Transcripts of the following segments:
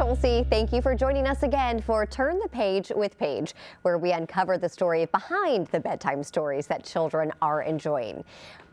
Hulsey. Thank you for joining us again for Turn the Page with Paige, where we uncover the story behind the bedtime stories that children are enjoying.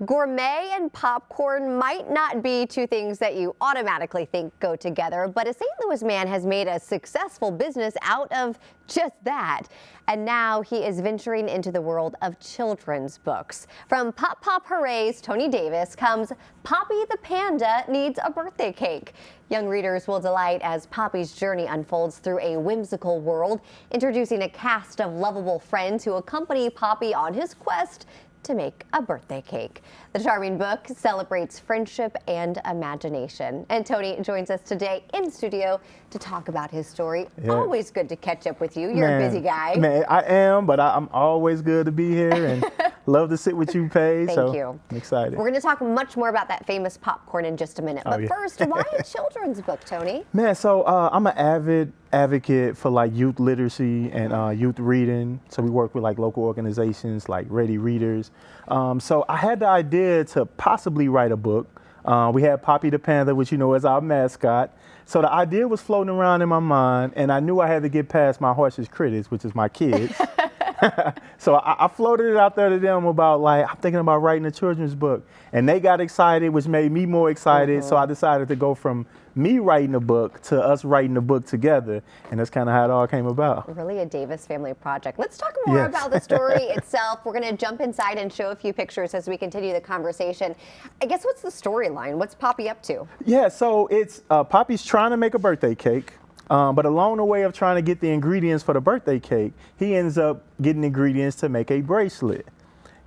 Gourmet and popcorn might not be two things that you automatically think go together, but a St. Louis man has made a successful business out of just that. And now he is venturing into the world of children's books. From Pop Pop Hurray's Tony Davis comes Poppi the Panda Needs a Birthday Cake. Young readers will delight as Poppi's journey unfolds through a whimsical world, introducing a cast of lovable friends who accompany Poppi on his quest to make a birthday cake. The charming book celebrates friendship and imagination. And Tony joins us today in studio to talk about his story. Yeah. Always good to catch up with you. You're a busy guy. Man, I am, but I'm always good to be here and love to sit with you, Paige. Thank you. I'm excited. We're going to talk much more about that famous popcorn in just a minute. But first, why a children's book, Tony? Man, so I'm an avid advocate for like youth literacy and youth reading. So we work with like local organizations like Ready Readers. So I had the idea to possibly write a book. We had Poppi the Panda, which you know is our mascot. So the idea was floating around in my mind, and I knew I had to get past my harshest critics, which is my kids. So I floated it out there to them about like, I'm thinking about writing a children's book. And they got excited, which made me more excited. So I decided to go from me writing a book to us writing a book together. And that's kind of how it all came about. Really a Davis family project. Let's talk more about the story itself. We're going to jump inside and show a few pictures as we continue the conversation. I guess what's the storyline? What's Poppi up to? Yeah, so it's Poppi's trying to make a birthday cake. But along the way of trying to get the ingredients for the birthday cake, he ends up getting ingredients to make a bracelet.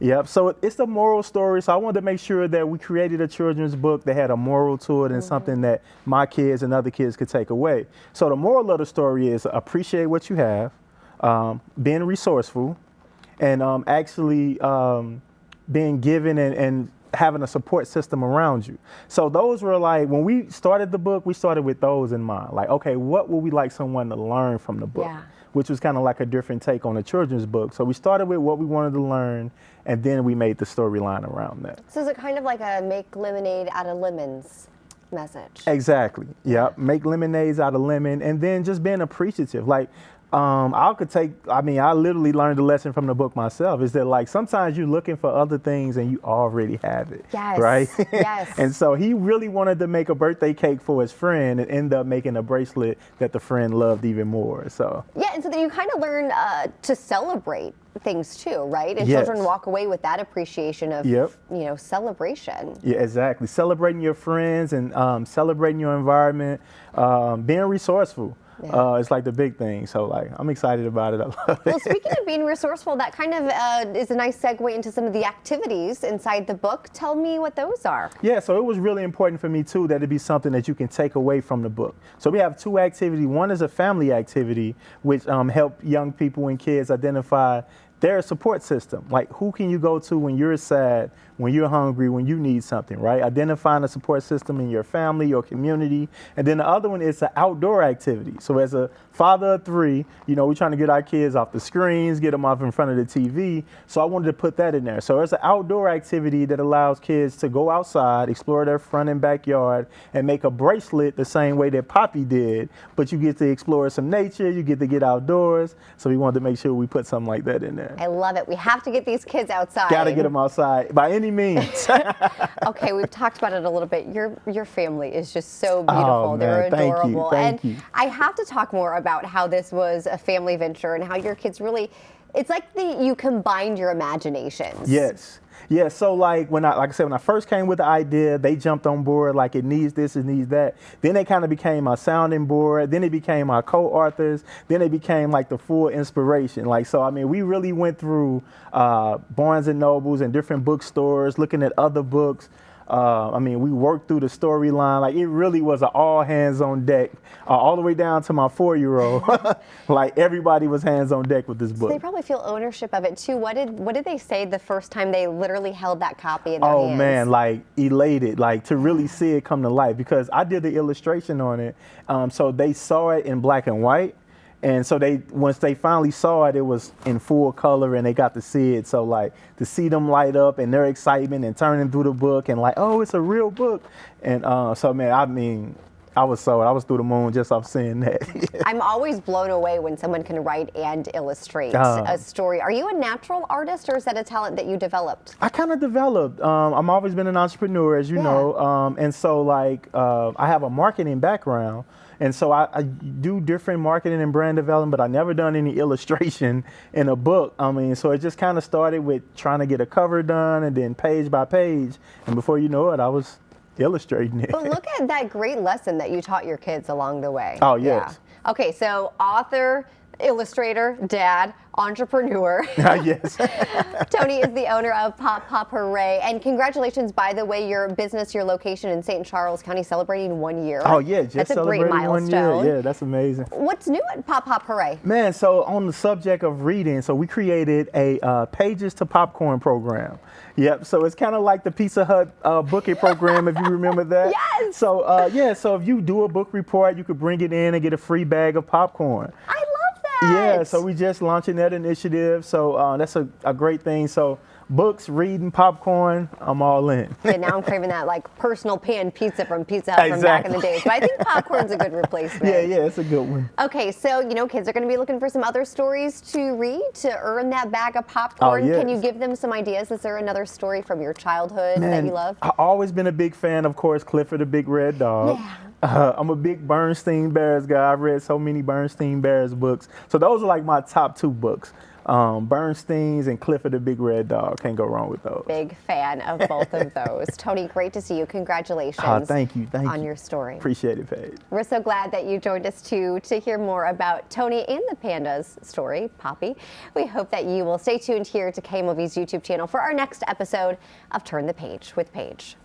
Yep, so it's the moral story. So I wanted to make sure that we created a children's book that had a moral to it and something that my kids and other kids could take away. So the moral of the story is appreciate what you have, being resourceful, and actually being given and having a support system around you. So those were like, when we started the book, we started with those in mind. Like, okay, what would we like someone to learn from the book? Yeah. Which was kind of like a different take on a children's book. So we started with what we wanted to learn, and then we made the storyline around that. So is it kind of like a make lemonade out of lemons message? Exactly. Yep. Make lemonades out of lemon, and then just being appreciative. Like, I literally learned a lesson from the book myself, is that like sometimes you're looking for other things and you already have it. Yes. Right? Yes. And so he really wanted to make a birthday cake for his friend and end up making a bracelet that the friend loved even more. So yeah, and so then you kind of learn to celebrate things too, right? And children walk away with that appreciation of celebration. Yeah, exactly. Celebrating your friends and celebrating your environment, being resourceful. Yeah. It's like the big thing. So like, I'm excited about it. I love it. Well, speaking of being resourceful, that kind of is a nice segue into some of the activities inside the book. Tell me what those are. Yeah, so it was really important for me too that it be something that you can take away from the book. So we have two activities. One is a family activity, which help young people and kids identify their support system. Like, who can you go to when you're sad, when you're hungry, when you need something, right? Identifying a support system in your family, your community. And then the other one is an outdoor activity. So as a father of three, we're trying to get our kids off the screens, get them off in front of the TV. So I wanted to put that in there. So it's an outdoor activity that allows kids to go outside, explore their front and backyard, and make a bracelet the same way that Poppi did. But you get to explore some nature, you get to get outdoors. So we wanted to make sure we put something like that in there. I love it. We have to get these kids outside. Got to get them outside by any means. Okay, we've talked about it a little bit. Your family is just so beautiful. They're adorable. Thank you. I have to talk more about how this was a family venture and how your kids really, it's like you combined your imaginations. Yes. Yeah, so like when I first came with the idea, they jumped on board like it needs this, it needs that. Then they kind of became our sounding board. Then it became our co-authors. Then it became like the full inspiration. Like, so, we really went through Barnes and Nobles and different bookstores, looking at other books. We worked through the storyline. Like, it really was an all hands on deck, all the way down to my 4-year-old. Like, everybody was hands on deck with this book. So they probably feel ownership of it too. What did they say the first time they literally held that copy in their hands? Oh man, like elated, like to really see it come to life, because I did the illustration on it. So they saw it in black and white. And so once they finally saw it, it was in full color and they got to see it. So like to see them light up and their excitement and turning through the book and like, oh, it's a real book. And so man, I was sold. I was through the moon just off seeing that. I'm always blown away when someone can write and illustrate a story. Are you a natural artist, or is that a talent that you developed? I kind of developed. I've always been an entrepreneur, as you know, and so like I have a marketing background, and so I do different marketing and brand development, but I never done any illustration in a book. I mean, so it just kind of started with trying to get a cover done, and then page by page, and before you know it, I was illustrating it. But look at that great lesson that you taught your kids along the way. Oh, yes. Yeah. Okay, so author, illustrator, dad, entrepreneur. Yes. Tony is the owner of Pop Hurray. And congratulations, by the way, your business, your location in St. Charles County celebrating 1 year. Oh, yeah, just that's a great celebrating 1 year. milestone. Yeah, that's amazing. What's new at Pop Hurray? Man, so on the subject of reading, so we created a Pages to Popcorn program. Yep, so it's kind of like the Pizza Hut book it program, if you remember that. Yes! So, so if you do a book report, you could bring it in and get a free bag of popcorn. I love that! Yeah, so we just launching that initiative, so that's a great thing. So books, reading, popcorn, I'm all in. And now I'm craving that like personal pan pizza from Pizza Hut from back in the days. But I think popcorn's a good replacement. Yeah, it's a good one. Okay, so kids are going to be looking for some other stories to read to earn that bag of popcorn. Oh, yes. Can you give them some ideas? Is there another story from your childhood that you love? I've always been a big fan, of course, Clifford the Big Red Dog. Yeah. I'm a big Bernstein Bears guy. I've read so many Bernstein Bears books. So those are like my top 2 books. Bernstein's and Clifford the Big Red Dog. Can't go wrong with those. Big fan of both of those. Tony, great to see you. Congratulations thank you on your story. Appreciate it, Paige. We're so glad that you joined us too to hear more about Tony and the Panda's story, Poppi. We hope that you will stay tuned here to KMOV's YouTube channel for our next episode of Turn the Page with Paige.